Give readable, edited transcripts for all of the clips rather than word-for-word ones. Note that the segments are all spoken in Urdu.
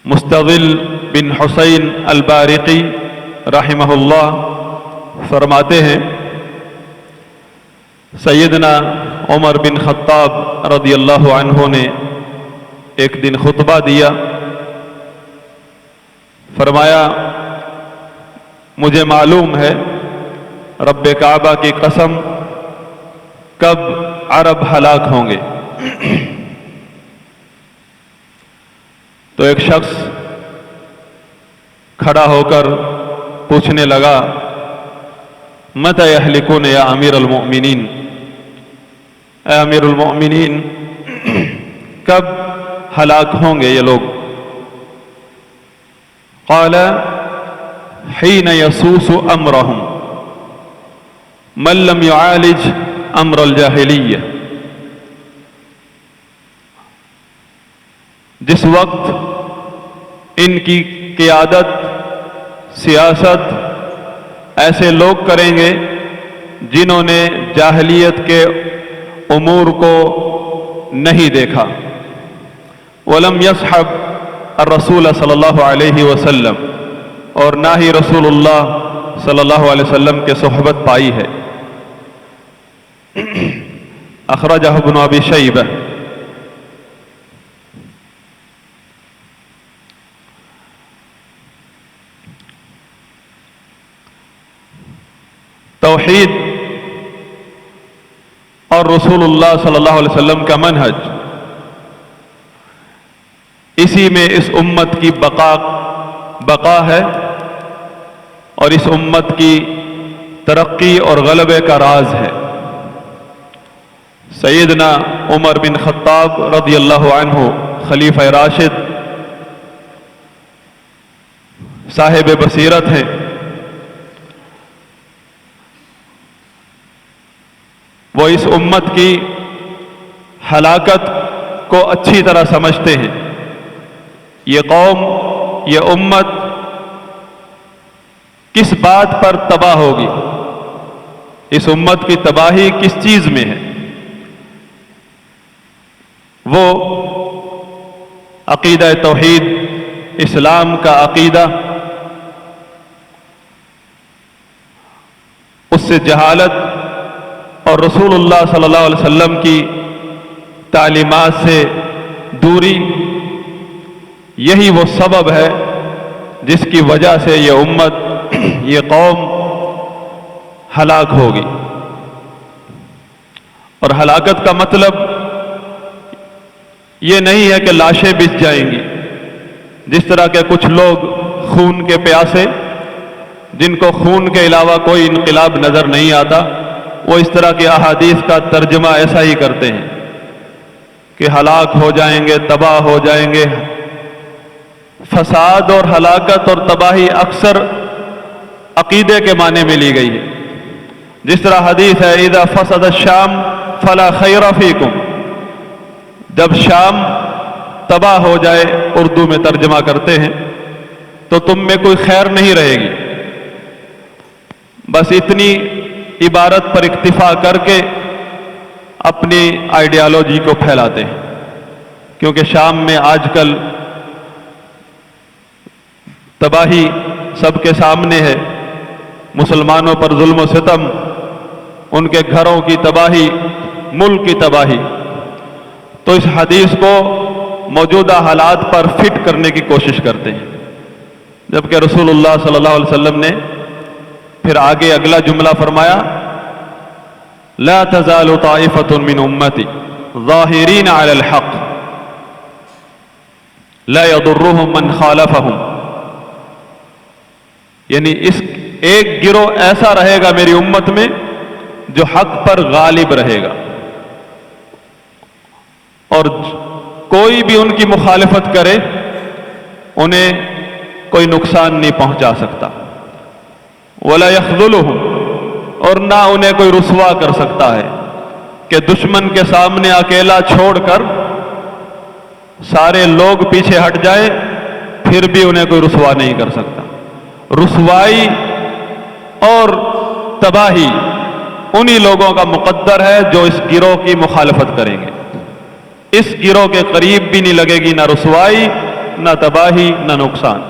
مستغل بن حسین البارقی رحمہ اللہ فرماتے ہیں سیدنا عمر بن خطاب رضی اللہ عنہ نے ایک دن خطبہ دیا، فرمایا مجھے معلوم ہے رب کعبہ کی قسم کب عرب ہلاک ہوں گے۔ تو ایک شخص کھڑا ہو کر پوچھنے لگا متی یہلکون یا امیر المؤمنین، اے امیر المؤمنین کب ہلاک ہوں گے یہ لوگ؟ قال حین یسوس امرہم من لم یعالج امر الجاہلیہ، جس وقت ان کی قیادت سیاست ایسے لوگ کریں گے جنہوں نے جاہلیت کے امور کو نہیں دیکھا، وَلَمْ يَصْحَبْ الرَّسُولَ صلی اللہ علیہ وسلم، اور نہ ہی رسول اللہ صلی اللہ علیہ وسلم کے صحبت پائی ہے۔ اخرجہ ابن ابی شیبہ۔ توحید اور رسول اللہ صلی اللہ علیہ وسلم کا منہج، اسی میں اس امت کی بقا ہے اور اس امت کی ترقی اور غلبے کا راز ہے۔ سیدنا عمر بن خطاب رضی اللہ عنہ خلیفہ راشد صاحب بصیرت ہیں، وہ اس امت کی ہلاکت کو اچھی طرح سمجھتے ہیں۔ یہ قوم، یہ امت کس بات پر تباہ ہوگی، اس امت کی تباہی کس چیز میں ہے؟ وہ عقیدہ توحید، اسلام کا عقیدہ، اس سے جہالت اور رسول اللہ صلی اللہ علیہ وسلم کی تعلیمات سے دوری، یہی وہ سبب ہے جس کی وجہ سے یہ امت، یہ قوم ہلاک ہوگی۔ اور ہلاکت کا مطلب یہ نہیں ہے کہ لاشیں بچ جائیں گی، جس طرح کے کچھ لوگ خون کے پیاسے، جن کو خون کے علاوہ کوئی انقلاب نظر نہیں آتا، وہ اس طرح کی احادیث کا ترجمہ ایسا ہی کرتے ہیں کہ ہلاک ہو جائیں گے، تباہ ہو جائیں گے۔ فساد اور ہلاکت اور تباہی اکثر عقیدے کے معنی میں لی گئی ہے، جس طرح حدیث ہے اذا فسد الشام فلا خیر فیکم، جب شام تباہ ہو جائے، اردو میں ترجمہ کرتے ہیں، تو تم میں کوئی خیر نہیں رہے گی۔ بس اتنی عبارت پر اکتفا کر کے اپنی آئیڈیالوجی کو پھیلاتے ہیں، کیونکہ شام میں آج کل تباہی سب کے سامنے ہے، مسلمانوں پر ظلم و ستم، ان کے گھروں کی تباہی، ملک کی تباہی۔ تو اس حدیث کو موجودہ حالات پر فٹ کرنے کی کوشش کرتے ہیں، جبکہ رسول اللہ صلی اللہ علیہ وسلم نے پھر آگے اگلا جملہ فرمایا لا تزال طائفة من امتی ظاہرین علی الحق لا يضرهم من خالفهم، یعنی اس ایک گروہ ایسا رہے گا میری امت میں جو حق پر غالب رہے گا، اور کوئی بھی ان کی مخالفت کرے انہیں کوئی نقصان نہیں پہنچا سکتا، ولا يخذلهم، اور نہ انہیں کوئی رسوا کر سکتا ہے کہ دشمن کے سامنے اکیلا چھوڑ کر سارے لوگ پیچھے ہٹ جائیں پھر بھی انہیں کوئی رسوا نہیں کر سکتا۔ رسوائی اور تباہی انہی لوگوں کا مقدر ہے جو اس گروہ کی مخالفت کریں گے۔ اس گروہ کے قریب بھی نہیں لگے گی نہ رسوائی نہ تباہی نہ نقصان۔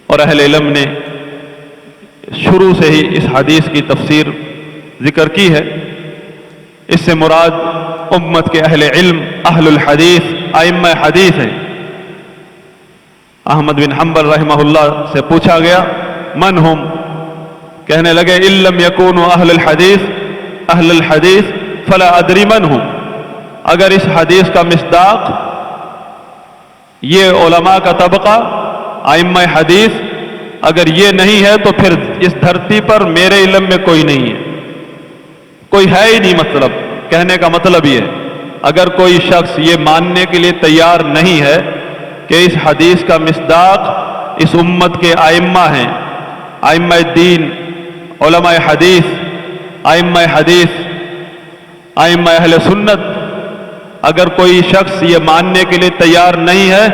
اور اہل علم نے شروع سے ہی اس حدیث کی تفسیر ذکر کی ہے۔ اس سے مراد امت کے اہل علم، اہل الحدیث، ائمہ حدیث ہیں۔ احمد بن حنبل رحمہ اللہ سے پوچھا گیا من ہم؟ کہنے لگے ان لم یکونوا اہل الحدیث فلا ادری من ہم۔ اگر اس حدیث کا مصداق یہ علماء کا طبقہ، ائمہ حدیث، اگر یہ نہیں ہے تو پھر اس دھرتی پر میرے علم میں کوئی نہیں ہے، کوئی ہے ہی نہیں۔ مطلب کہنے کا مطلب یہ ہے اگر کوئی شخص یہ ماننے کے لیے تیار نہیں ہے کہ اس حدیث کا مصداق اس امت کے ائمہ ہیں، ائمہ دین، علماء حدیث، ائمہ اہل سنت، اگر کوئی شخص یہ ماننے کے لیے تیار نہیں ہے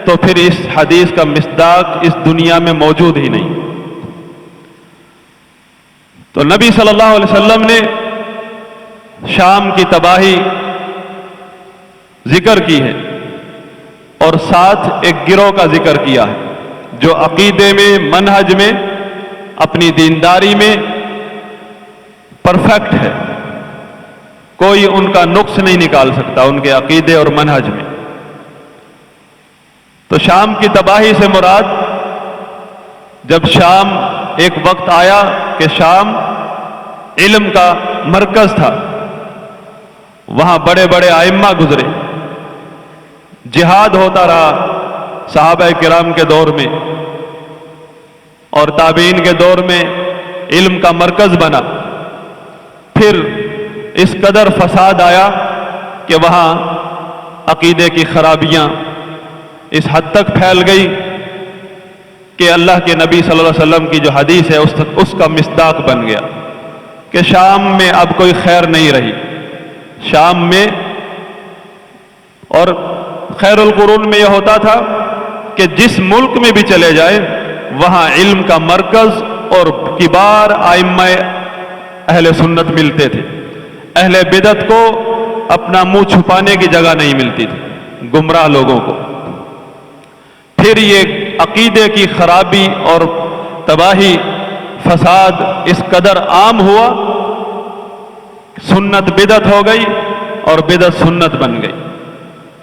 تو پھر اس حدیث کا مصداق اس دنیا میں موجود ہی نہیں۔ تو نبی صلی اللہ علیہ وسلم نے شام کی تباہی ذکر کی ہے اور ساتھ ایک گروہ کا ذکر کیا ہے جو عقیدے میں، منہج میں، اپنی دینداری میں پرفیکٹ ہے، کوئی ان کا نقص نہیں نکال سکتا ان کے عقیدے اور منہج میں۔ تو شام کی تباہی سے مراد جب شام ایک وقت آیا کہ شام علم کا مرکز تھا، وہاں بڑے بڑے ائمہ گزرے، جہاد ہوتا رہا صحابہ کرام کے دور میں اور تابعین کے دور میں، علم کا مرکز بنا۔ پھر اس قدر فساد آیا کہ وہاں عقیدے کی خرابیاں اس حد تک پھیل گئی کہ اللہ کے نبی صلی اللہ علیہ وسلم کی جو حدیث ہے اس کا مصداق بن گیا کہ شام میں اب کوئی خیر نہیں رہی۔ شام میں، اور خیر القرون میں یہ ہوتا تھا کہ جس ملک میں بھی چلے جائیں وہاں علم کا مرکز اور کبار ائمہ اہل سنت ملتے تھے۔ اہل بدعت کو اپنا منہ چھپانے کی جگہ نہیں ملتی تھی، گمراہ لوگوں کو۔ پھر یہ عقیدے کی خرابی اور تباہی، فساد اس قدر عام ہوا، سنت بدعت ہو گئی اور بدعت سنت بن گئی،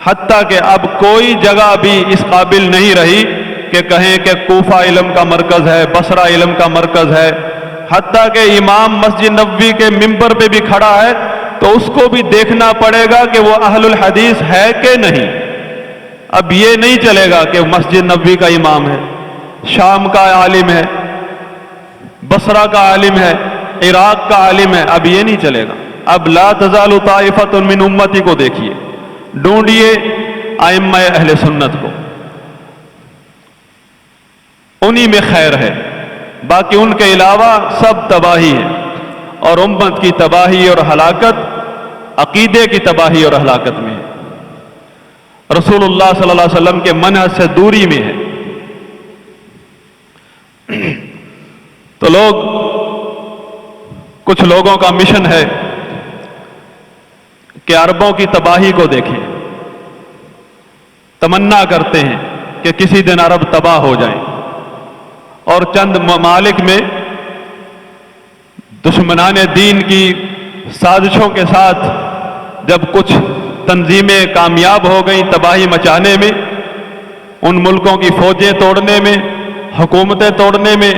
حتیٰ کہ اب کوئی جگہ بھی اس قابل نہیں رہی کہ کہیں کہ کوفہ علم کا مرکز ہے، بصرہ علم کا مرکز ہے۔ حتیٰ کہ امام مسجد نبوی کے ممبر پہ بھی کھڑا ہے تو اس کو بھی دیکھنا پڑے گا کہ وہ اہل الحدیث ہے کہ نہیں۔ اب یہ نہیں چلے گا کہ مسجد نبوی کا امام ہے، شام کا عالم ہے، بصرہ کا عالم ہے، عراق کا عالم ہے، اب یہ نہیں چلے گا۔ اب لا تزال طائفۃ من امتی کو دیکھیے، ڈھونڈیے ائمہ اہل سنت کو، انہی میں خیر ہے، باقی ان کے علاوہ سب تباہی ہے۔ اور امت کی تباہی اور ہلاکت عقیدے کی تباہی اور ہلاکت میں ہے، رسول اللہ صلی اللہ علیہ وسلم کے منہج سے دوری میں ہے۔ تو کچھ لوگوں کا مشن ہے کہ عربوں کی تباہی کو دیکھیں، تمنا کرتے ہیں کہ کسی دن عرب تباہ ہو جائیں، اور چند ممالک میں دشمنان دین کی سازشوں کے ساتھ جب کچھ تنظیمیں کامیاب ہو گئیں تباہی مچانے میں، ان ملکوں کی فوجیں توڑنے میں، حکومتیں توڑنے میں،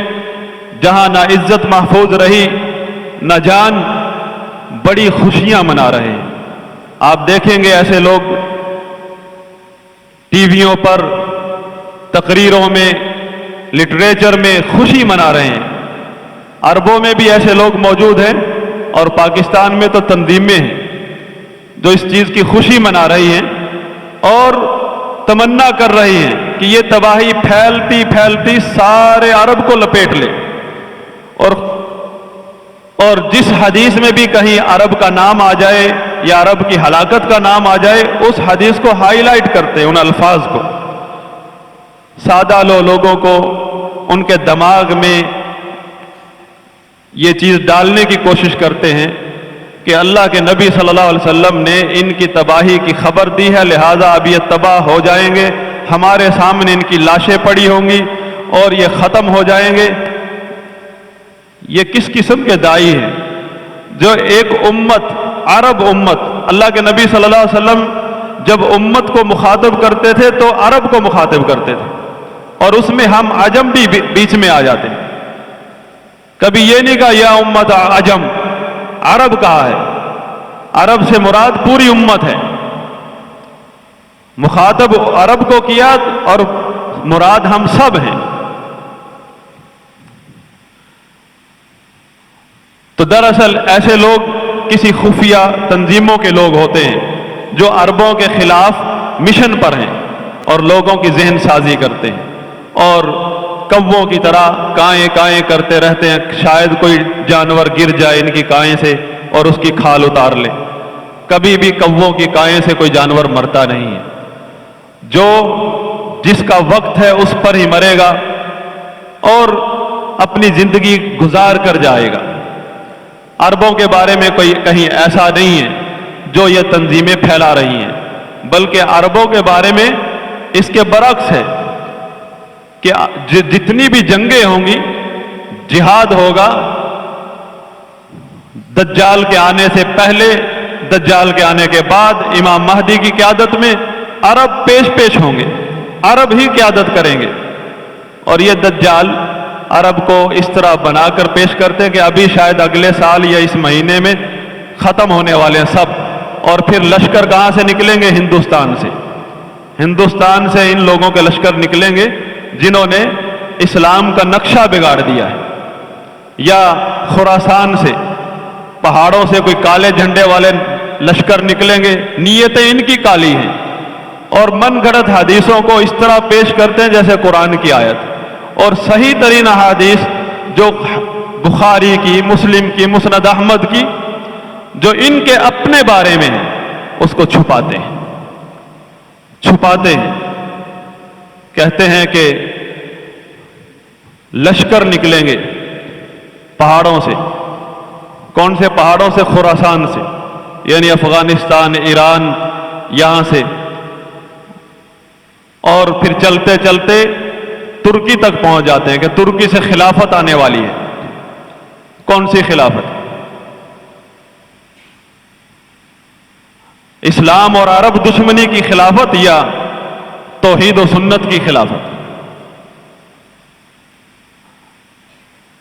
جہاں نہ عزت محفوظ رہی نہ جان، بڑی خوشیاں منا رہے ہیں۔ آپ دیکھیں گے ایسے لوگ ٹی ویوں پر، تقریروں میں، لٹریچر میں خوشی منا رہے ہیں۔ عربوں میں بھی ایسے لوگ موجود ہیں اور پاکستان میں تو تنظیمیں ہیں جو اس چیز کی خوشی منا رہی ہیں اور تمنا کر رہی ہیں کہ یہ تباہی پھیلتی پھیلتی سارے عرب کو لپیٹ لے، اور جس حدیث میں بھی کہیں عرب کا نام آ جائے یا عرب کی ہلاکت کا نام آ جائے اس حدیث کو ہائی لائٹ کرتے ہیں، ان الفاظ کو سادہ لوگوں کو ان کے دماغ میں یہ چیز ڈالنے کی کوشش کرتے ہیں کہ اللہ کے نبی صلی اللہ علیہ وسلم نے ان کی تباہی کی خبر دی ہے، لہذا اب یہ تباہ ہو جائیں گے، ہمارے سامنے ان کی لاشیں پڑی ہوں گی اور یہ ختم ہو جائیں گے۔ یہ کس قسم کے داعی ہیں جو ایک امت، عرب امت، اللہ کے نبی صلی اللہ علیہ وسلم جب امت کو مخاطب کرتے تھے تو عرب کو مخاطب کرتے تھے، اور اس میں ہم عجم بھی بیچ میں آ جاتے ہیں۔ کبھی یہ نہیں کہا یا امت عجم، عرب کہا ہے۔ عرب سے مراد پوری امت ہے، مخاطب عرب کو کیا اور مراد ہم سب ہیں۔ تو دراصل ایسے لوگ کسی خفیہ تنظیموں کے لوگ ہوتے ہیں جو عربوں کے خلاف مشن پر ہیں اور لوگوں کی ذہن سازی کرتے ہیں، اور کووں کی طرح کائیں کائیں کرتے رہتے ہیں، شاید کوئی جانور گر جائے ان کی کائیں سے اور اس کی کھال اتار لے۔ کبھی بھی کووں کی کائیں سے کوئی جانور مرتا نہیں ہے، جو جس کا وقت ہے اس پر ہی مرے گا اور اپنی زندگی گزار کر جائے گا۔ عربوں کے بارے میں کوئی کہیں ایسا نہیں ہے جو یہ تنظیمیں پھیلا رہی ہیں، بلکہ عربوں کے بارے میں اس کے برعکس ہے کہ جتنی بھی جنگیں ہوں گی، جہاد ہوگا، دجال کے آنے سے پہلے، دجال کے آنے کے بعد، امام مہدی کی قیادت میں عرب پیش ہوں گے، عرب ہی قیادت کریں گے۔ اور یہ دجال عرب کو اس طرح بنا کر پیش کرتے ہیں کہ ابھی شاید اگلے سال یا اس مہینے میں ختم ہونے والے ہیں سب، اور پھر لشکر کہاں سے نکلیں گے؟ ہندوستان سے۔ ہندوستان سے ان لوگوں کے لشکر نکلیں گے جنہوں نے اسلام کا نقشہ بگاڑ دیا ہے، یا خراسان سے، پہاڑوں سے کوئی کالے جھنڈے والے لشکر نکلیں گے، نیتیں ان کی کالی ہیں، اور من گھڑت حدیثوں کو اس طرح پیش کرتے ہیں جیسے قرآن کی آیت، اور صحیح ترین احادیث جو بخاری کی، مسلم کی، مسند احمد کی، جو ان کے اپنے بارے میں ہے، اس کو چھپاتے ہیں۔ کہتے ہیں کہ لشکر نکلیں گے پہاڑوں سے۔ کون سے پہاڑوں سے؟ خراسان سے، یعنی افغانستان، ایران، یہاں سے، اور پھر چلتے چلتے ترکی تک پہنچ جاتے ہیں کہ ترکی سے خلافت آنے والی ہے۔ کون سی خلافت؟ اسلام اور عرب دشمنی کی خلافت یا توحید و سنت کی خلافت؟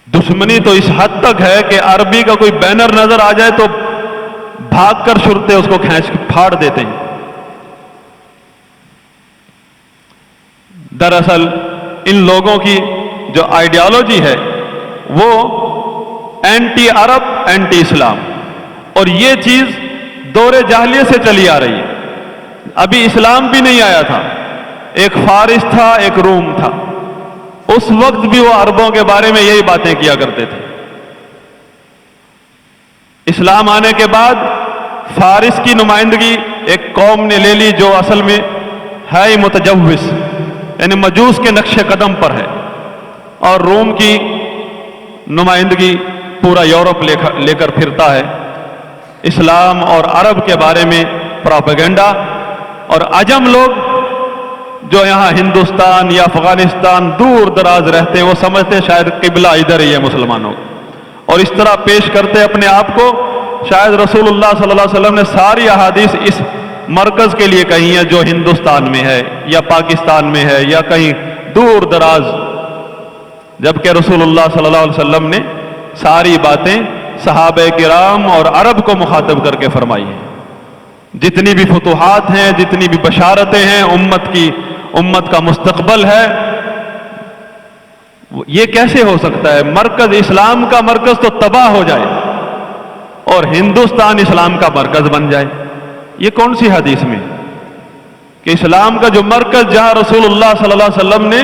دشمنی تو اس حد تک ہے کہ عربی کا کوئی بینر نظر آ جائے تو بھاگ کر شرطے اس کو کھینچ پھاڑ دیتے ہیں۔ دراصل ان لوگوں کی جو آئیڈیالوجی ہے وہ اینٹی عرب، اینٹی اسلام، اور یہ چیز دور جاہلیت سے چلی آ رہی ہے۔ ابھی اسلام بھی نہیں آیا تھا، ایک فارس تھا، ایک روم تھا، اس وقت بھی وہ عربوں کے بارے میں یہی باتیں کیا کرتے تھے۔ اسلام آنے کے بعد فارس کی نمائندگی ایک قوم نے لے لی جو اصل میں ہے متجوس، یعنی مجوس کے نقش قدم پر ہے، اور روم کی نمائندگی پورا یورپ لے کر پھرتا ہے۔ اسلام اور عرب کے بارے میں پروپیگنڈا، اور عجم لوگ جو یہاں ہندوستان یا افغانستان دور دراز رہتے ہیں وہ سمجھتے شاید قبلہ ادھر ہی ہے مسلمانوں، اور اس طرح پیش کرتے اپنے آپ کو شاید رسول اللہ صلی اللہ علیہ وسلم نے ساری احادیث اس مرکز کے لیے کہی ہیں جو ہندوستان میں ہے یا پاکستان میں ہے یا کہیں دور دراز، جبکہ رسول اللہ صلی اللہ علیہ وسلم نے ساری باتیں صحابہ کرام اور عرب کو مخاطب کر کے فرمائی ہیں۔ جتنی بھی فتوحات ہیں، جتنی بھی بشارتیں ہیں، امت کا مستقبل ہے، یہ کیسے ہو سکتا ہے؟ مرکز، اسلام کا مرکز تو تباہ ہو جائے اور ہندوستان اسلام کا مرکز بن جائے؟ یہ کون سی حدیث میں کہ اسلام کا جو مرکز، جہاں رسول اللہ صلی اللہ علیہ وسلم نے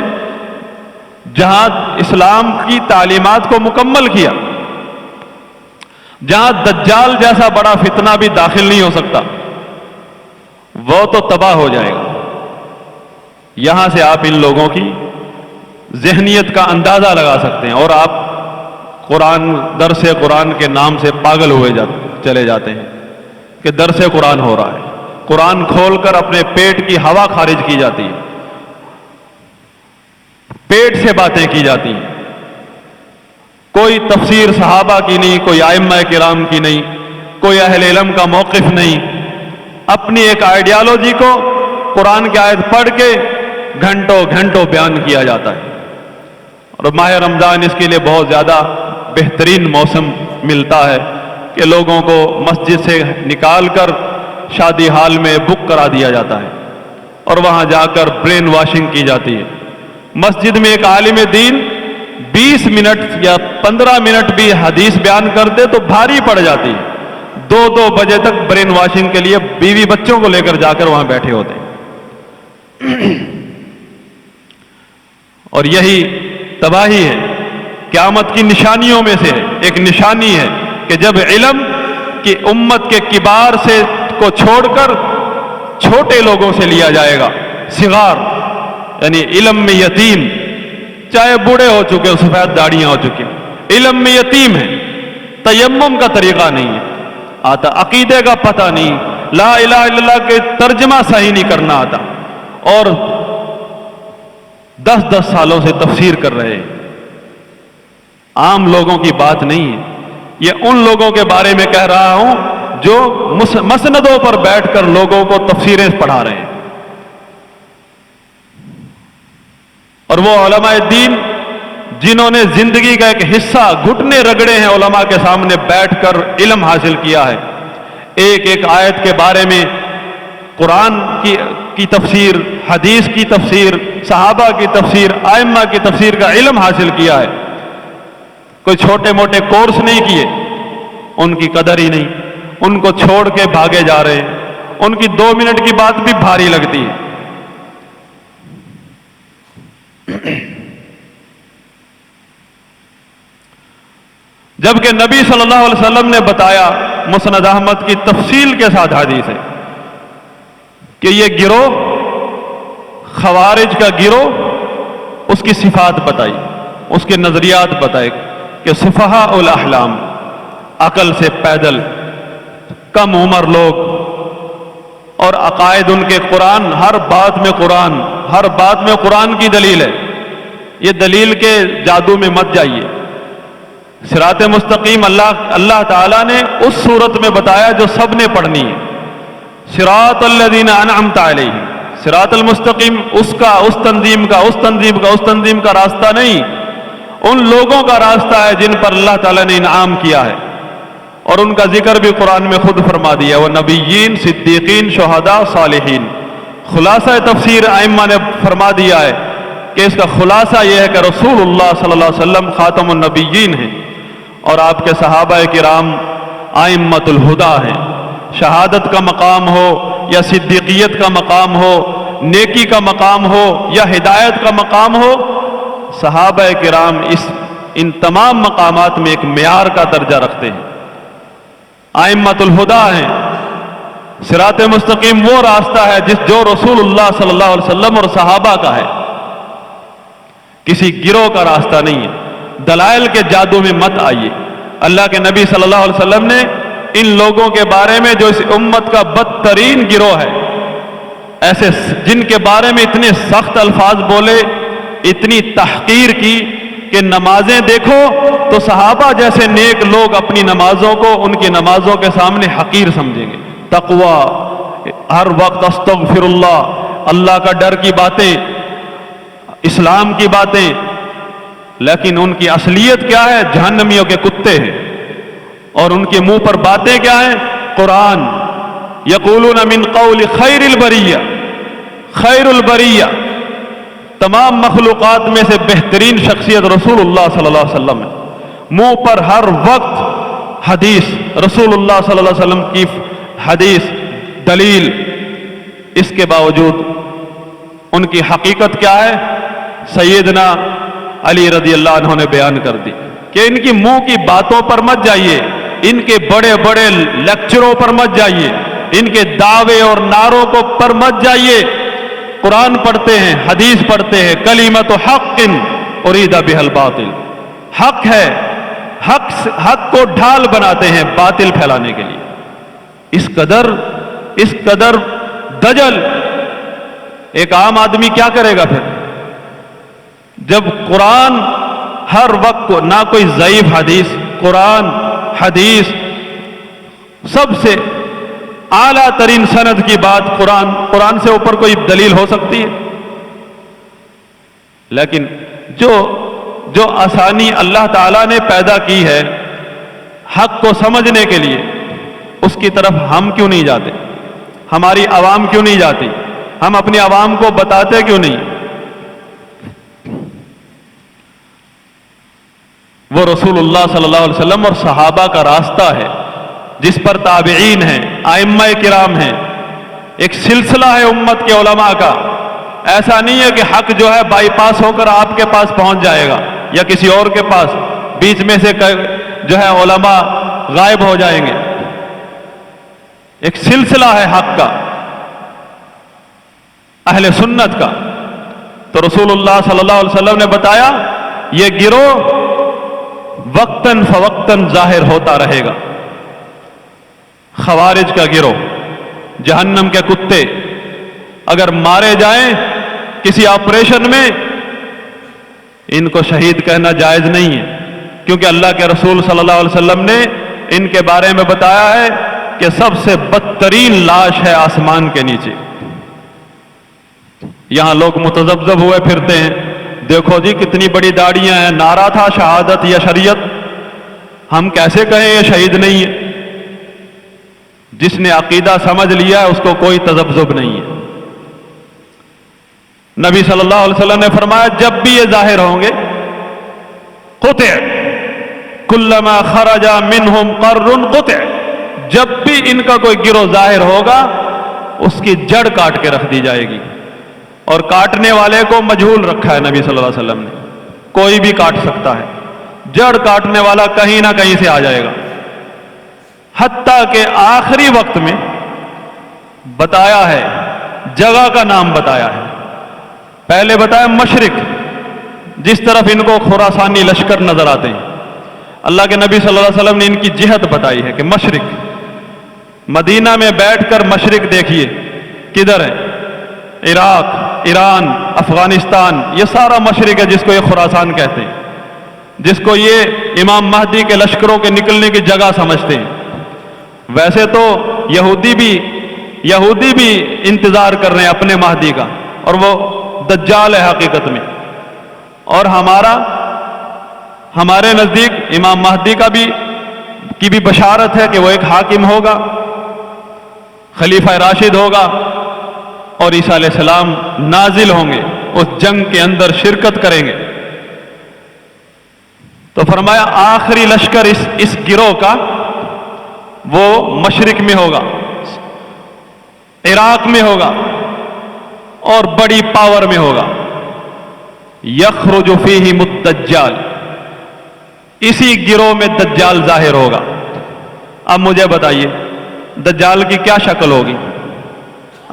جہاں اسلام کی تعلیمات کو مکمل کیا، جہاں دجال جیسا بڑا فتنہ بھی داخل نہیں ہو سکتا، وہ تو تباہ ہو جائے گا۔ یہاں سے آپ ان لوگوں کی ذہنیت کا اندازہ لگا سکتے ہیں، اور آپ درس قرآن کے نام سے پاگل ہوئے جاتے ہیں۔ چلے جاتے ہیں کہ درس قرآن ہو رہا ہے، قرآن کھول کر اپنے پیٹ کی ہوا خارج کی جاتی ہے، پیٹ سے باتیں کی جاتی ہیں، کوئی تفسیر صحابہ کی نہیں، کوئی ائمہ کرام کی نہیں، کوئی اہل علم کا موقف نہیں، اپنی ایک آئیڈیالوجی کو قرآن کی آیت پڑھ کے گھنٹوں گھنٹوں بیان کیا جاتا ہے۔ اور ماہ رمضان اس کے لیے بہت زیادہ بہترین موسم ملتا ہے کہ لوگوں کو مسجد سے نکال کر شادی ہال میں بک کرا دیا جاتا ہے اور وہاں جا کر برین واشنگ کی جاتی ہے۔ مسجد میں ایک عالم دین 20 منٹ یا 15 منٹ بھی حدیث بیان کرتے تو بھاری پڑ جاتی ہے، 2 بجے تک برین واشنگ کے لیے بیوی بچوں کو لے کر جا کر وہاں بیٹھے ہوتے ہیں۔ اور یہی تباہی ہے، قیامت کی نشانیوں میں سے ایک نشانی ہے کہ جب علم کی امت کے کبار سے کو چھوڑ کر چھوٹے لوگوں سے لیا جائے گا، صغار یعنی علم میں یتیم، چاہے بوڑھے ہو چکے، سفید داڑیاں ہو چکی، علم میں یتیم ہے، تیمم کا طریقہ نہیں ہے آتا، عقیدے کا پتہ نہیں، لا الہ الا اللہ کے ترجمہ صحیح نہیں کرنا آتا، اور 10 سالوں سے تفسیر کر رہے ہیں۔ عام لوگوں کی بات نہیں ہے، یہ ان لوگوں کے بارے میں کہہ رہا ہوں جو مسندوں پر بیٹھ کر لوگوں کو تفسیریں پڑھا رہے ہیں۔ اور وہ علماء دین جنہوں نے زندگی کا ایک حصہ گھٹنے رگڑے ہیں علماء کے سامنے بیٹھ کر علم حاصل کیا ہے، ایک ایک آیت کے بارے میں قرآن کی تفسیر، حدیث کی تفسیر، صحابہ کی تفسیر، ائمہ کی تفسیر کا علم حاصل کیا ہے، کوئی چھوٹے موٹے کورس نہیں کیے، ان کی قدر ہی نہیں، ان کو چھوڑ کے بھاگے جا رہے ہیں، ان کی 2 منٹ کی بات بھی بھاری لگتی ہے۔ جبکہ نبی صلی اللہ علیہ وسلم نے بتایا، مسند احمد کی تفصیل کے ساتھ حدیث ہے کہ یہ گروہ خوارج کا گروہ، اس کی صفات بتائی، اس کے نظریات بتائے کہ سفہاء الاحلام، عقل سے پیدل، کم عمر لوگ، اور عقائد ان کے قرآن، ہر بات میں قرآن، ہر بات میں قرآن کی دلیل ہے، یہ دلیل کے جادو میں مت جائیے۔ صراط مستقیم اللہ تعالیٰ نے اس صورت میں بتایا جو سب نے پڑھنی ہے، صراط الذین انعمت علیہم، صراط المستقیم اس کا، اس تنظیم کا، اس تنظیم کا، اس تنظیم کا راستہ نہیں، ان لوگوں کا راستہ ہے جن پر اللہ تعالیٰ نے انعام کیا ہے، اور ان کا ذکر بھی قرآن میں خود فرما دیا، وہ نبیین، صدیقین، شہداء، صالحین۔ خلاصہ تفسیر ائمہ نے فرما دیا ہے کہ اس کا خلاصہ یہ ہے کہ رسول اللہ صلی اللہ علیہ وسلم خاتم النبیین ہیں، اور آپ کے صحابہ کرام ائمۃ الہدیٰ ہیں۔ شہادت کا مقام ہو یا صدیقیت کا مقام ہو، نیکی کا مقام ہو یا ہدایت کا مقام ہو، صحابہ کرام ان تمام مقامات میں ایک معیار کا درجہ رکھتے ہیں، ائمۃ الہدیٰ ہیں۔ صراط مستقیم وہ راستہ ہے جو رسول اللہ صلی اللہ علیہ وسلم اور صحابہ کا ہے، کسی گروہ کا راستہ نہیں ہے۔ دلائل کے جادو میں مت آئیے۔ اللہ کے نبی صلی اللہ علیہ وسلم نے ان لوگوں کے بارے میں جو اس امت کا بدترین گروہ ہے، ایسے جن کے بارے میں اتنے سخت الفاظ بولے، اتنی تحقیر کی کہ نمازیں دیکھو تو صحابہ جیسے نیک لوگ اپنی نمازوں کو ان کی نمازوں کے سامنے حقیر سمجھیں گے۔ تقوی، ہر وقت استغفر اللہ کا ڈر کی باتیں، اسلام کی باتیں، لیکن ان کی اصلیت کیا ہے؟ جہنمیوں کے کتے ہیں، اور ان کے منہ پر باتیں کیا ہیں؟ قرآن۔ یقولون من قول خیر البریہ، خیر البریہ، تمام مخلوقات میں سے بہترین شخصیت رسول اللہ صلی اللہ علیہ وسلم ہے، منہ پر ہر وقت حدیث، رسول اللہ صلی اللہ علیہ وسلم کی حدیث، دلیل، اس کے باوجود ان کی حقیقت کیا ہے؟ سیدنا علی رضی اللہ عنہ نے بیان کر دی کہ ان کی منہ کی باتوں پر مت جائیے، ان کے بڑے بڑے لیکچروں پر مت جائیے، ان کے دعوے اور نعروں کو پر مت جائیے۔ قرآن پڑھتے ہیں، حدیث پڑھتے ہیں، کلمۃ حق ارید بہ الباطل، حق ہے حق کو ڈھال بناتے ہیں باطل پھیلانے کے لیے. اس قدر دجل ایک عام آدمی کیا کرے گا پھر؟ جب قرآن ہر وقت کو نہ کوئی ضعیف حدیث، قرآن حدیث سب سے اعلیٰ ترین سند کی بات، قرآن سے اوپر کوئی دلیل ہو سکتی ہے؟ لیکن جو آسانی اللہ تعالیٰ نے پیدا کی ہے حق کو سمجھنے کے لیے، اس کی طرف ہم کیوں نہیں جاتے؟ ہماری عوام کیوں نہیں جاتی؟ ہم اپنی عوام کو بتاتے کیوں نہیں؟ وہ رسول اللہ صلی اللہ علیہ وسلم اور صحابہ کا راستہ ہے جس پر تابعین ہیں، ائمہ کرام ہیں، ایک سلسلہ ہے امت کے علماء کا. ایسا نہیں ہے کہ حق جو ہے بائی پاس ہو کر آپ کے پاس پہنچ جائے گا یا کسی اور کے پاس، بیچ میں سے جو ہے علماء غائب ہو جائیں گے. ایک سلسلہ ہے حق کا، اہل سنت کا. تو رسول اللہ صلی اللہ علیہ وسلم نے بتایا یہ گروہ وقتاً فوقتاً ظاہر ہوتا رہے گا. خوارج کا گروہ، جہنم کے کتے اگر مارے جائیں کسی آپریشن میں، ان کو شہید کہنا جائز نہیں ہے، کیونکہ اللہ کے رسول صلی اللہ علیہ وسلم نے ان کے بارے میں بتایا ہے کہ سب سے بدترین لاش ہے آسمان کے نیچے. یہاں لوگ متذبذب ہوئے پھرتے ہیں، دیکھو جی کتنی بڑی داڑیاں ہیں، نعرہ تھا شہادت یا شریعت، ہم کیسے کہیں یہ شہید نہیں ہے؟ جس نے عقیدہ سمجھ لیا ہے اس کو کوئی تذبذب نہیں ہے. نبی صلی اللہ علیہ وسلم نے فرمایا جب بھی یہ ظاہر ہوں گے، قطع کلما خرج منہم قر قطع، جب بھی ان کا کوئی گروہ ظاہر ہوگا اس کی جڑ کاٹ کے رکھ دی جائے گی. اور کاٹنے والے کو مجہول رکھا ہے نبی صلی اللہ علیہ وسلم نے، کوئی بھی کاٹ سکتا ہے، جڑ کاٹنے والا کہیں نہ کہیں سے آ جائے گا. حتیٰ کہ آخری وقت میں بتایا ہے، جگہ کا نام بتایا ہے. پہلے بتایا مشرق، جس طرف ان کو خراسانی لشکر نظر آتے ہیں. اللہ کے نبی صلی اللہ علیہ وسلم نے ان کی جہت بتائی ہے کہ مشرق، مدینہ میں بیٹھ کر مشرق دیکھیے کدھر ہے، عراق، ایران، افغانستان، یہ سارا مشرق ہے جس کو یہ خراسان کہتے ہیں، جس کو یہ امام مہدی کے لشکروں کے نکلنے کی جگہ سمجھتے ہیں. ویسے تو یہودی بھی انتظار کر رہے ہیں اپنے مہدی کا، اور وہ دجال ہے حقیقت میں. اور ہمارے نزدیک امام مہدی کی بھی بشارت ہے کہ وہ ایک حاکم ہوگا، خلیفہ راشد ہوگا، اور عیسیٰ علیہ السلام نازل ہوں گے، اس جنگ کے اندر شرکت کریں گے. تو فرمایا آخری لشکر اس گروہ کا وہ مشرق میں ہوگا، عراق میں ہوگا، اور بڑی پاور میں ہوگا. یخرج فیہم الدجال، اسی گروہ میں دجال ظاہر ہوگا. اب مجھے بتائیے دجال کی کیا شکل ہوگی؟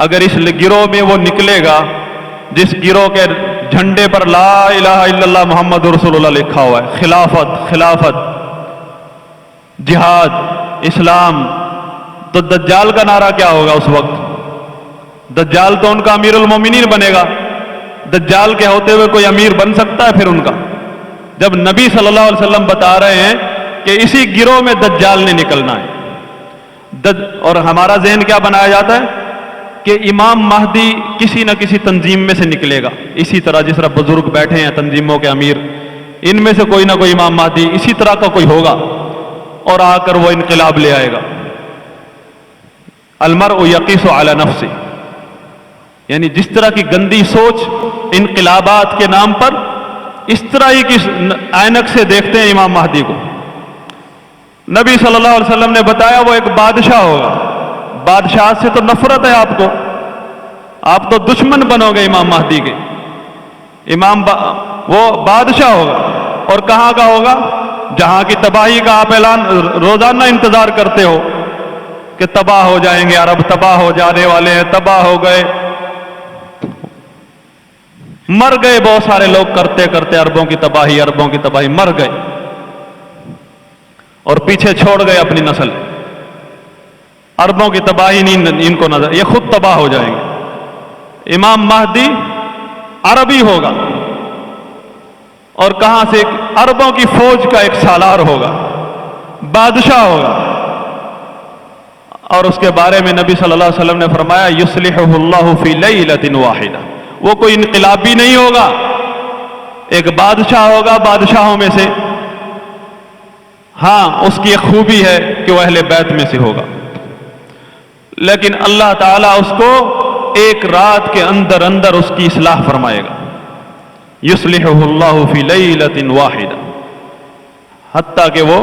اگر اس گروہ میں وہ نکلے گا جس گروہ کے جھنڈے پر لا الہ الا اللہ محمد رسول اللہ لکھا ہوا ہے، خلافت، جہاد، اسلام، تو دجال کا نعرہ کیا ہوگا اس وقت؟ دجال تو ان کا امیر المومنین بنے گا. دجال کے ہوتے ہوئے کوئی امیر بن سکتا ہے پھر ان کا؟ جب نبی صلی اللہ علیہ وسلم بتا رہے ہیں کہ اسی گروہ میں دجال نے نکلنا ہے. اور ہمارا ذہن کیا بنایا جاتا ہے کہ امام مہدی کسی نہ کسی تنظیم میں سے نکلے گا. اسی طرح جس طرح بزرگ بیٹھے ہیں تنظیموں کے امیر، ان میں سے کوئی نہ کوئی امام مہدی اسی طرح کا کوئی ہوگا اور آ کر وہ انقلاب لے آئے گا. المرء یقیس علی نفسہ، یعنی جس طرح کی گندی سوچ انقلابات کے نام پر، اس طرح ہی کی عینک سے دیکھتے ہیں امام مہدی کو. نبی صلی اللہ علیہ وسلم نے بتایا وہ ایک بادشاہ ہوگا. بادشاہ سے تو نفرت ہے آپ تو دشمن بنو گے امام مہدی کے. وہ بادشاہ ہوگا، اور کہاں کا ہوگا؟ جہاں کی تباہی کا آپ اعلان روزانہ انتظار کرتے ہو کہ تباہ ہو جائیں گے، عرب تباہ ہو جانے والے ہیں، تباہ ہو گئے، مر گئے بہت سارے لوگ کرتے کرتے، اربوں کی تباہی مر گئے. اور پیچھے چھوڑ گئے اپنی نسل. عربوں کی تباہی نہیں ان کو نظر, یہ خود تباہ ہو جائیں گے. امام مہدی عربی ہوگا, اور کہاں سے؟ عربوں کی فوج کا ایک سالار ہوگا, بادشاہ ہوگا. اور اس کے بارے میں نبی صلی اللہ علیہ وسلم نے فرمایا یصلحہ اللہ فی لیلۃ واحدہ. وہ کوئی انقلابی نہیں ہوگا, ایک بادشاہ ہوگا بادشاہوں میں سے. ہاں اس کی ایک خوبی ہے کہ وہ اہل بیت میں سے ہوگا, لیکن اللہ تعالیٰ اس کو ایک رات کے اندر اندر اس کی اصلاح فرمائے گا. یصلحہ اللہ فی لیلۃ واحدہ. حتیٰ کہ وہ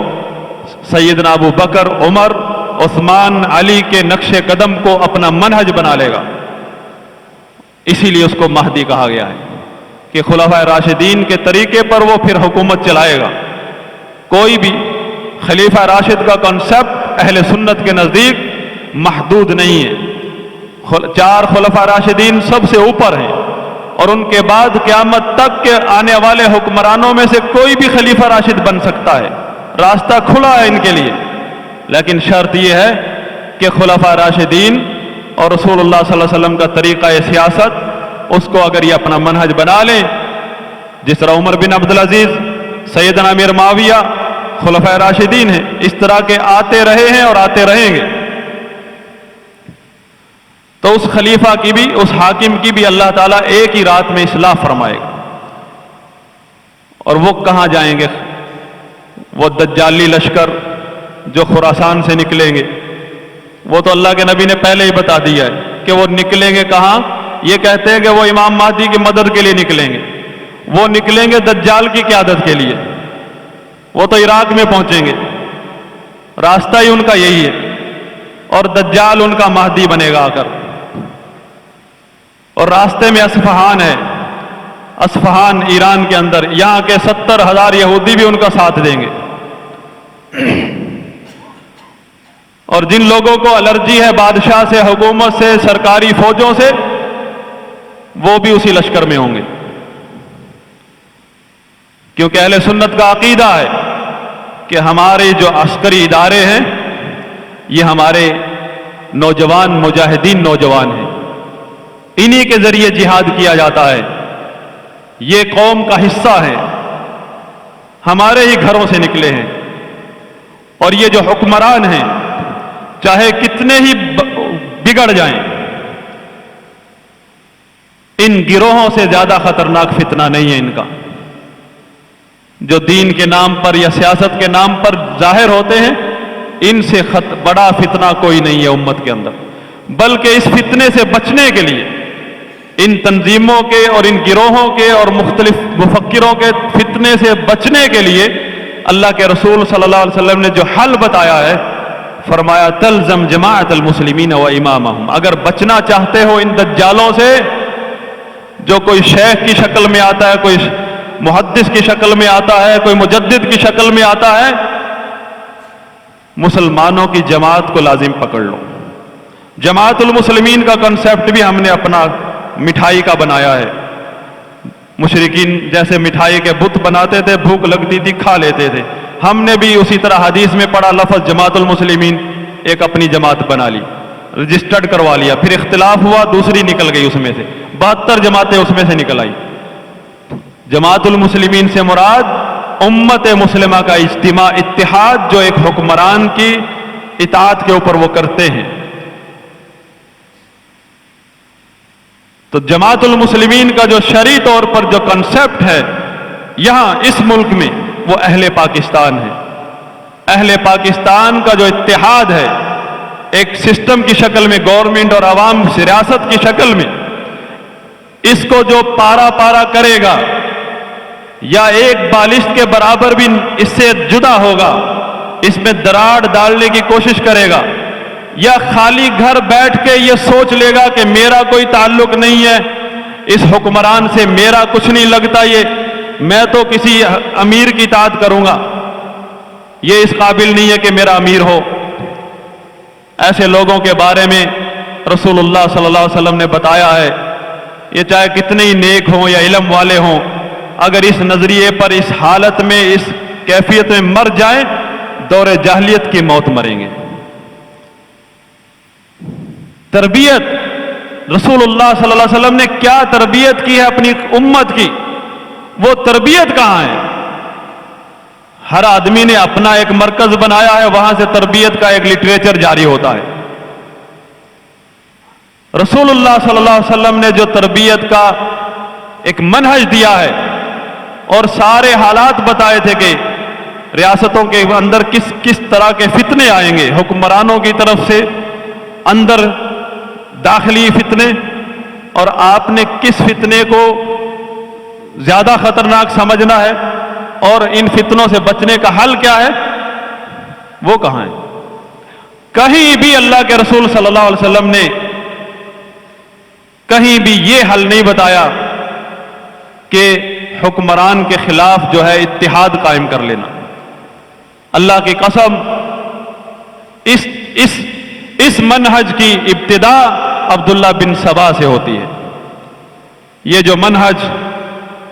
سیدنا ابو بکر, عمر, عثمان, علی کے نقش قدم کو اپنا منہج بنا لے گا. اسی لیے اس کو مہدی کہا گیا ہے کہ خلفائے راشدین کے طریقے پر وہ پھر حکومت چلائے گا. کوئی بھی خلیفہ راشد کا کانسیپٹ اہل سنت کے نزدیک محدود نہیں ہے. 4 خلفاء راشدین سب سے اوپر ہیں, اور ان کے بعد قیامت تک کے آنے والے حکمرانوں میں سے کوئی بھی خلیفہ راشد بن سکتا ہے. راستہ کھلا ہے ان کے لیے, لیکن شرط یہ ہے کہ خلفاء راشدین اور رسول اللہ صلی اللہ علیہ وسلم کا طریقہ سیاست, اس کو اگر یہ اپنا منہج بنا لیں, جس طرح عمر بن عبدالعزیز, سیدنا امیر معاویہ خلفاء راشدین ہیں, اس طرح کے آتے رہے ہیں اور آتے رہیں گے, تو اس خلیفہ کی بھی, اس حاکم کی بھی اللہ تعالیٰ ایک ہی رات میں اصلاح فرمائے گا. اور وہ کہاں جائیں گے؟ وہ دجالی لشکر جو خراسان سے نکلیں گے, وہ تو اللہ کے نبی نے پہلے ہی بتا دیا ہے کہ وہ نکلیں گے کہاں. یہ کہتے ہیں کہ وہ امام مہدی کی مدد کے لیے نکلیں گے. وہ نکلیں گے دجال کی قیادت کے لیے. وہ تو عراق میں پہنچیں گے, راستہ ہی ان کا یہی ہے, اور دجال ان کا مہدی بنے گا آ کر. اور راستے میں اصفہان ہے, اصفہان ایران کے اندر, یہاں کے 70,000 یہودی بھی ان کا ساتھ دیں گے. اور جن لوگوں کو الرجی ہے بادشاہ سے, حکومت سے, سرکاری فوجوں سے, وہ بھی اسی لشکر میں ہوں گے. کیونکہ اہل سنت کا عقیدہ ہے کہ ہمارے جو عسکری ادارے ہیں یہ ہمارے نوجوان مجاہدین نوجوان ہیں, انہی کے ذریعے جہاد کیا جاتا ہے. یہ قوم کا حصہ ہے, ہمارے ہی گھروں سے نکلے ہیں. اور یہ جو حکمران ہیں چاہے کتنے ہی بگڑ جائیں, ان گروہوں سے زیادہ خطرناک فتنہ نہیں ہے ان کا. جو دین کے نام پر یا سیاست کے نام پر ظاہر ہوتے ہیں, ان سے بڑا فتنہ کوئی نہیں ہے امت کے اندر. بلکہ اس فتنے سے بچنے کے لیے, ان تنظیموں کے اور ان گروہوں کے اور مختلف مفکروں کے فتنے سے بچنے کے لیے اللہ کے رسول صلی اللہ علیہ وسلم نے جو حل بتایا ہے, فرمایا تلزم جماعت المسلمین و امامہم. اگر بچنا چاہتے ہو ان دجالوں سے, جو کوئی شیخ کی شکل میں آتا ہے, کوئی محدث کی شکل میں آتا ہے, کوئی مجدد کی شکل میں آتا ہے, مسلمانوں کی جماعت کو لازم پکڑ لو. جماعت المسلمین کا کنسیپٹ بھی ہم نے اپنا مٹھائی کا بنایا ہے. مشرکین جیسے مٹھائی کے بت بناتے تھے, بھوک لگتی تھی کھا لیتے تھے, ہم نے بھی اسی طرح حدیث میں پڑھا لفظ جماعت المسلمین, ایک اپنی جماعت بنا لی, رجسٹرڈ کروا لیا. پھر اختلاف ہوا, دوسری نکل گئی اس میں سے, 72 جماعتیں اس میں سے نکل آئی. جماعت المسلمین سے مراد امت مسلمہ کا اجتماع, اتحاد, جو ایک حکمران کی اطاعت کے اوپر وہ کرتے ہیں. تو جماعت المسلمین کا جو شرعی طور پر جو کنسیپٹ ہے یہاں اس ملک میں, وہ اہل پاکستان ہے. اہل پاکستان کا جو اتحاد ہے, ایک سسٹم کی شکل میں, گورنمنٹ اور عوام ریاست کی شکل میں, اس کو جو پارا پارا کرے گا یا ایک بالشت کے برابر بھی اس سے جدا ہوگا, اس میں دراڑ ڈالنے کی کوشش کرے گا, یا خالی گھر بیٹھ کے یہ سوچ لے گا کہ میرا کوئی تعلق نہیں ہے اس حکمران سے, میرا کچھ نہیں لگتا, یہ میں تو کسی امیر کی اطاعت کروں گا, یہ اس قابل نہیں ہے کہ میرا امیر ہو. ایسے لوگوں کے بارے میں رسول اللہ صلی اللہ علیہ وسلم نے بتایا ہے, یہ چاہے کتنے ہی نیک ہوں یا علم والے ہوں, اگر اس نظریے پر, اس حالت میں, اس کیفیت میں مر جائیں, دور جاہلیت کی موت مریں گے۔ تربیت رسول اللہ صلی اللہ علیہ وسلم نے کیا تربیت کی ہے اپنی امت کی، وہ تربیت کہاں ہے؟ ہر آدمی نے اپنا ایک مرکز بنایا ہے، وہاں سے تربیت کا ایک لٹریچر جاری ہوتا ہے۔ رسول اللہ صلی اللہ علیہ وسلم نے جو تربیت کا ایک منہج دیا ہے اور سارے حالات بتائے تھے کہ ریاستوں کے اندر کس طرح کے فتنے آئیں گے، حکمرانوں کی طرف سے اندر داخلی فتنے، اور آپ نے کس فتنے کو زیادہ خطرناک سمجھنا ہے اور ان فتنوں سے بچنے کا حل کیا ہے، وہ کہاں ہے؟ کہیں بھی اللہ کے رسول صلی اللہ علیہ وسلم نے کہیں بھی یہ حل نہیں بتایا کہ حکمران کے خلاف جو ہے اتحاد قائم کر لینا۔ اللہ کی قسم، اس منہج کی ابتدا عبداللہ بن سبا سے ہوتی ہے۔ یہ جو منہج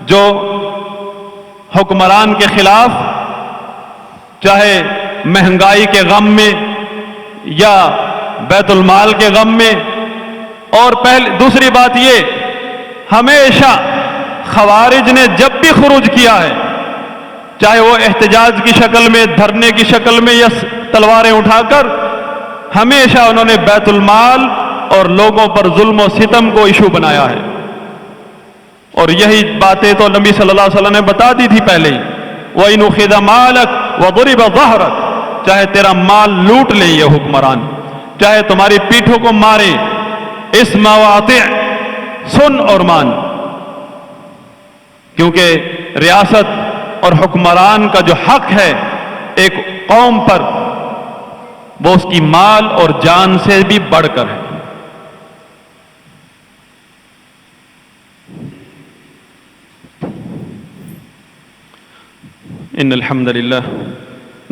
جو حکمران کے خلاف، چاہے مہنگائی کے غم میں یا بیت المال کے غم میں، اور دوسری بات یہ، ہمیشہ خوارج نے جب بھی خروج کیا ہے، چاہے وہ احتجاج کی شکل میں، دھرنے کی شکل میں یا تلواریں اٹھا کر، ہمیشہ انہوں نے بیت المال اور لوگوں پر ظلم و ستم کو ایشو بنایا ہے۔ اور یہی باتیں تو نبی صلی اللہ علیہ وسلم نے بتا دی تھی پہلے ہی، وَإِنْ أُخِذَ مَالَكَ وَضُرِبَ ظَهْرَكَ، چاہے تیرا مال لوٹ لیں یہ حکمران، چاہے تمہاری پیٹھوں کو مارے، اسمع وَأَطِعْ، سن اور مان، کیونکہ ریاست اور حکمران کا جو حق ہے ایک قوم پر، وہ اس کی مال اور جان سے بھی بڑھ کر ہے۔ ان الحمد للہ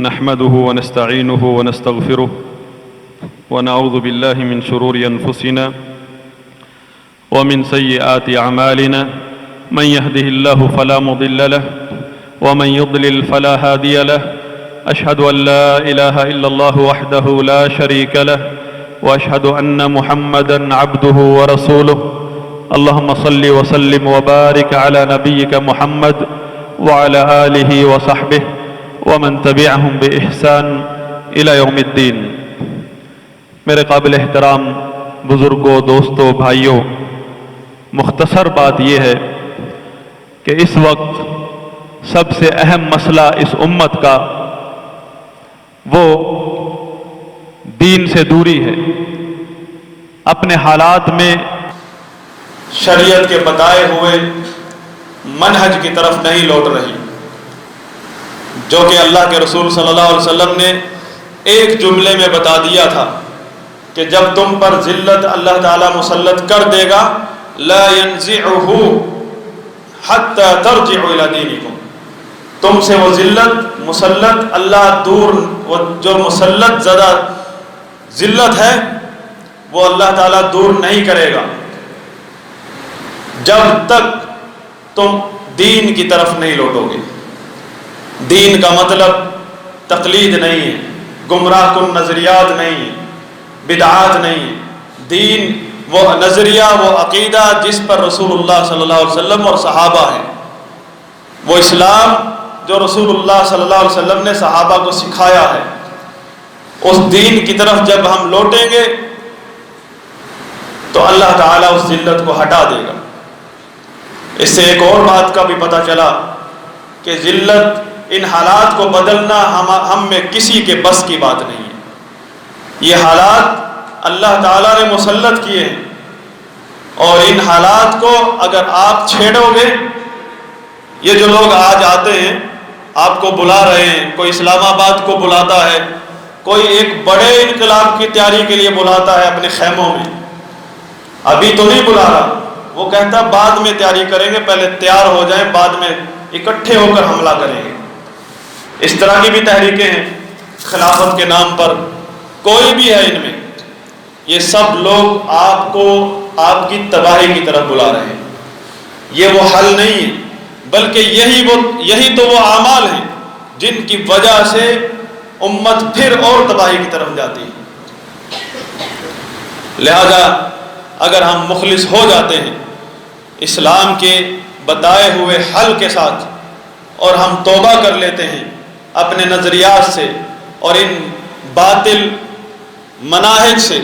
نحمده ونستعینه ونستغفره ونعوذ باللہ من شرور انفسنا ومن سیئات اعمالنا من يهده الله فلا مضل له ومن يضلل فلا هادي له اشهد ان لا اله الا الله وحده لا شريك له واشهد ان محمدا عبده ورسوله اللهم صل وسلم وبارك على نبيك محمد وعلى آلہ وصحبہ ومن تبعہم بإحسان إلی یوم الدین۔ میرے قابل احترام بزرگوں، دوستوں، بھائیوں، مختصر بات یہ ہے کہ اس وقت سب سے اہم مسئلہ اس امت کا وہ دین سے دوری ہے، اپنے حالات میں شریعت کے بتائے ہوئے منہج کی طرف نہیں لوٹ رہی، جو کہ اللہ کے رسول صلی اللہ علیہ وسلم نے ایک جملے میں بتا دیا تھا کہ جب تم پر ذلت اللہ تعالیٰ مسلط کر دے گا، لا ينزعه حتى ترجعوا الى دینکم، تم سے وہ ذلت مسلط اللہ دور، وہ جو مسلط زدہ ذلت ہے وہ اللہ تعالیٰ دور نہیں کرے گا جب تک تم دین کی طرف نہیں لوٹو گے۔ دین کا مطلب تقلید نہیں ہے، گمراہ کن نظریات نہیں ہے، بدعات نہیں ہے۔ دین وہ نظریہ، وہ عقیدہ جس پر رسول اللہ صلی اللہ علیہ وسلم اور صحابہ ہیں، وہ اسلام جو رسول اللہ صلی اللہ علیہ وسلم نے صحابہ کو سکھایا ہے، اس دین کی طرف جب ہم لوٹیں گے تو اللہ تعالیٰ اس ذلت کو ہٹا دے گا۔ اس سے ایک اور بات کا بھی پتہ چلا کہ ذلت، ان حالات کو بدلنا ہم میں کسی کے بس کی بات نہیں ہے۔ یہ حالات اللہ تعالیٰ نے مسلط کیے ہیں، اور ان حالات کو اگر آپ چھیڑو گے، یہ جو لوگ آج آتے ہیں آپ کو بلا رہے ہیں، کوئی اسلام آباد کو بلاتا ہے، کوئی ایک بڑے انقلاب کی تیاری کے لیے بلاتا ہے اپنے خیموں میں، ابھی تو نہیں بلا رہا، وہ کہتا بعد میں تیاری کریں گے، پہلے تیار ہو جائیں، بعد میں اکٹھے ہو کر حملہ کریں گے۔ اس طرح کی بھی تحریکیں ہیں خلافت کے نام پر، کوئی بھی ہے ان میں، یہ سب لوگ آپ کو آپ کی تباہی کی طرف بلا رہے ہیں۔ یہ وہ حل نہیں ہے، بلکہ یہی تو وہ اعمال ہیں جن کی وجہ سے امت پھر اور تباہی کی طرف جاتی ہے۔ لہذا اگر ہم مخلص ہو جاتے ہیں اسلام کے بتائے ہوئے حل کے ساتھ، اور ہم توبہ کر لیتے ہیں اپنے نظریات سے اور ان باطل مناہج سے،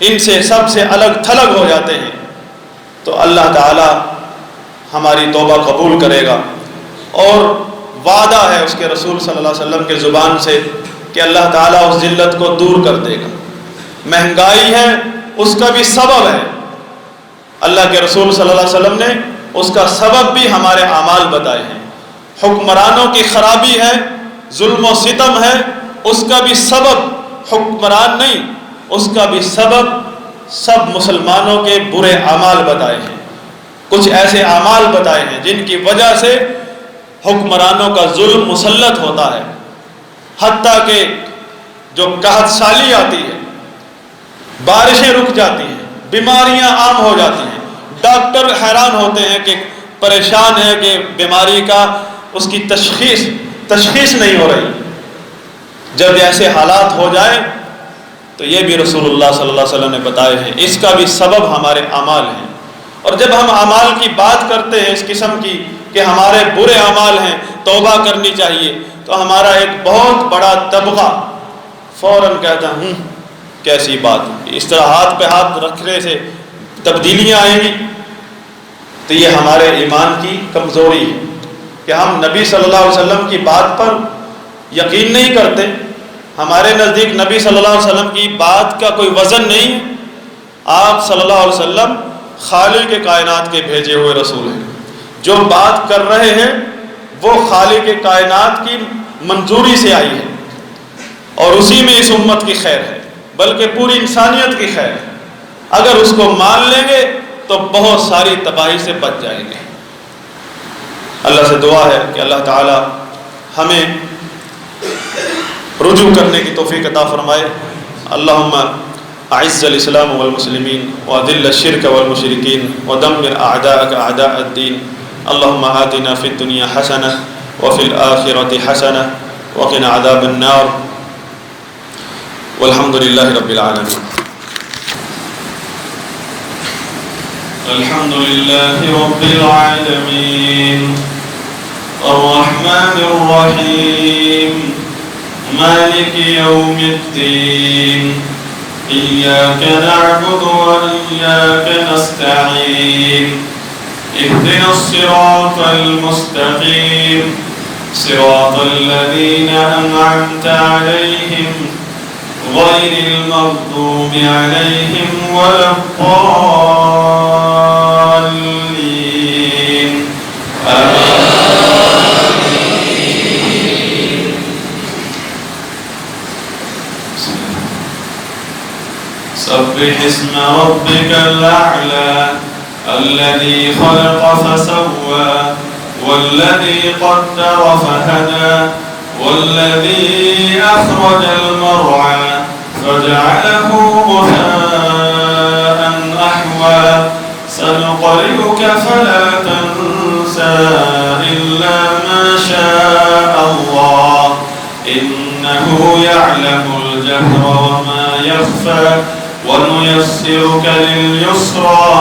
ان سے سب سے الگ تھلگ ہو جاتے ہیں، تو اللہ تعالی ہماری توبہ قبول کرے گا۔ اور وعدہ ہے اس کے رسول صلی اللہ علیہ وسلم کے زبان سے کہ اللہ تعالیٰ اس ذلت کو دور کر دے گا۔ مہنگائی ہے، اس کا بھی سبب ہے، اللہ کے رسول صلی اللہ علیہ وسلم نے اس کا سبب بھی ہمارے اعمال بتائے ہیں۔ حکمرانوں کی خرابی ہے، ظلم و ستم ہے، اس کا بھی سبب حکمران نہیں، اس کا بھی سبب سب مسلمانوں کے برے اعمال بتائے ہیں۔ کچھ ایسے اعمال بتائے ہیں جن کی وجہ سے حکمرانوں کا ظلم مسلط ہوتا ہے، حتیٰ کہ جو قحط سالی آتی ہے، بارشیں رک جاتی ہیں، بیماریاں عام ہو جاتی ہیں، ڈاکٹر حیران ہوتے ہیں کہ پریشان ہے کہ بیماری کا اس کی تشخیص نہیں ہو رہی۔ جب ایسے حالات ہو جائیں تو یہ بھی رسول اللہ صلی اللہ علیہ وسلم نے بتائے ہیں، اس کا بھی سبب ہمارے اعمال ہیں۔ اور جب ہم اعمال کی بات کرتے ہیں اس قسم کی کہ ہمارے برے اعمال ہیں، توبہ کرنی چاہیے، تو ہمارا ایک بہت بڑا طبقہ فوراً کہتا ہے کیسی بات، اس طرح ہاتھ پہ ہاتھ رکھنے سے تبدیلیاں آئیں گی۔ تو یہ ہمارے ایمان کی کمزوری ہے کہ ہم نبی صلی اللہ علیہ وسلم کی بات پر یقین نہیں کرتے۔ ہمارے نزدیک نبی صلی اللہ علیہ وسلم کی بات کا کوئی وزن نہیں ہے۔ آپ صلی اللہ علیہ وسلم خالق کے کائنات کے بھیجے ہوئے رسول ہیں، جو بات کر رہے ہیں وہ خالق کے کائنات کی منظوری سے آئی ہے، اور اسی میں اس امت کی خیر ہے، بلکہ پوری انسانیت کی خیر ہے۔ اگر اس کو مان لیں گے تو بہت ساری تباہی سے بچ جائیں گے۔ اللہ سے دعا ہے کہ اللہ تعالی ہمیں رجوع کرنے کی توفیق عطا فرمائے۔ اللہم اعز الاسلام والمسلمین واذل الشرک والمشرکین ودمر اعداءک اعداء الدین۔ اللہم آتنا فی الدنیا حسنہ وفی الآخرۃ حسنہ وقنا عذاب النار، والحمد للہ رب العالمین۔ الحمد لله رب العالمين الرحمن الرحيم مالك يوم الدين إياك نعبد وإياك نستعين اهدنا الصراط المستقيم صراط الذين أنعمت عليهم غير المغضوب عليهم ولا الضالين آمين۔ سبح اسم ربك الأعلى الذي خلق فسوى والذي قدر فهدى والذي أخرج المرعى فجعله غثاء أحوى سنقرئك فلا تنسى إلا ما شاء الله إنه يعلم الجهر وما يخفى ونيسرك لليسرى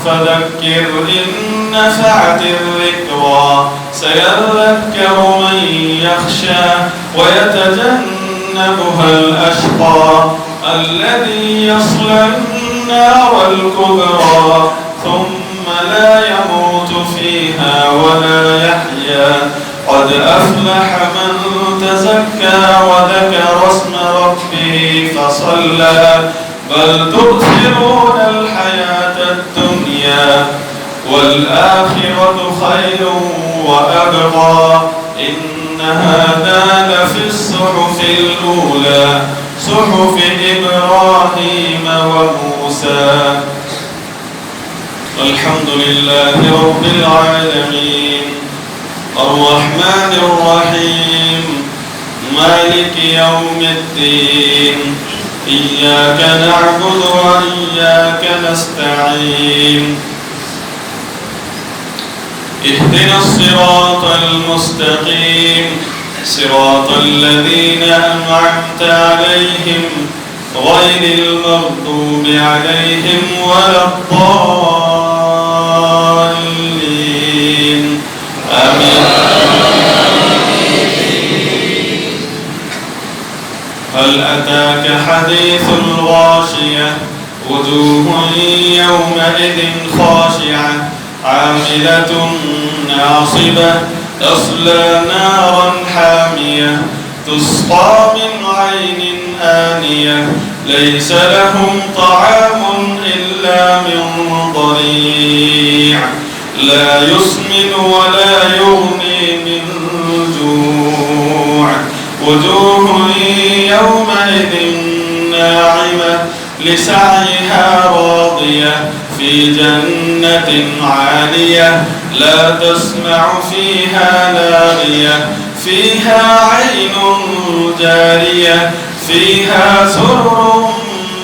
فذكر إن نفعت الذكرى سيذكر من يخشى ويتجنبها الأشقى الذي يصلى النار الكبرى ثم لا يموت فيها ولا يحيا قد أفلح من تزكى وذكر اسم ربه فصلى بل تؤثرون الحياة الدنيا والآخرة خير وأبقى إن هذا لفي الصحف الأولى صحف إبراهيم وموسى الحمد لله رب العالمين الرحمن الرحيم مالك يوم الدين إياك نعبد وإياك نستعين اهدنا الصراط المستقيم صراط الذين أنعمت عليهم غير المغضوب عليهم ولا الضالين آمين. هل أتاك حديث الغاشية وجوه يومئذ خاشعة عاملة ناصبة تصلى نارا حامية تسقى من عين آنية ليس لهم طعام إلا من ضريع لا يسمن ولا يغني من جوع وجوه يومئذ ناعمة لسعيها راضية في جنة عالية لا تسمع فيها لاغية فيها عين جارية فيها سرر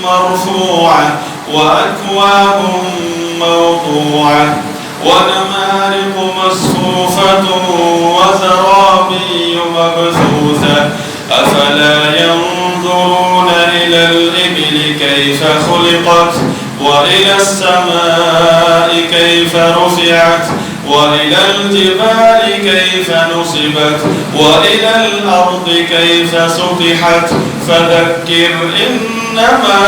مرفوعة وأكواب موضوعة ونمارق مصفوفة وزرابي مبثوثة أفلا ينظرون إلى الإبل كيف خلقت وإلى السماء كيف رفعت وإلى الجبال كيف نصبت وإلى الأرض كيف سطحت فذكر إنما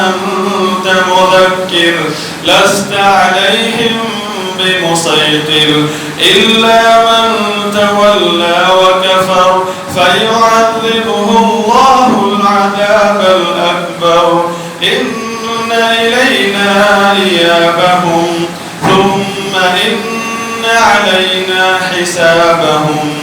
أنت مذكر لست عليهم بمسيطر إلا من تولى وكفر فيعذبه الله العذاب الأكبر إن إلينا إيابهم ثم إن علينا حسابهم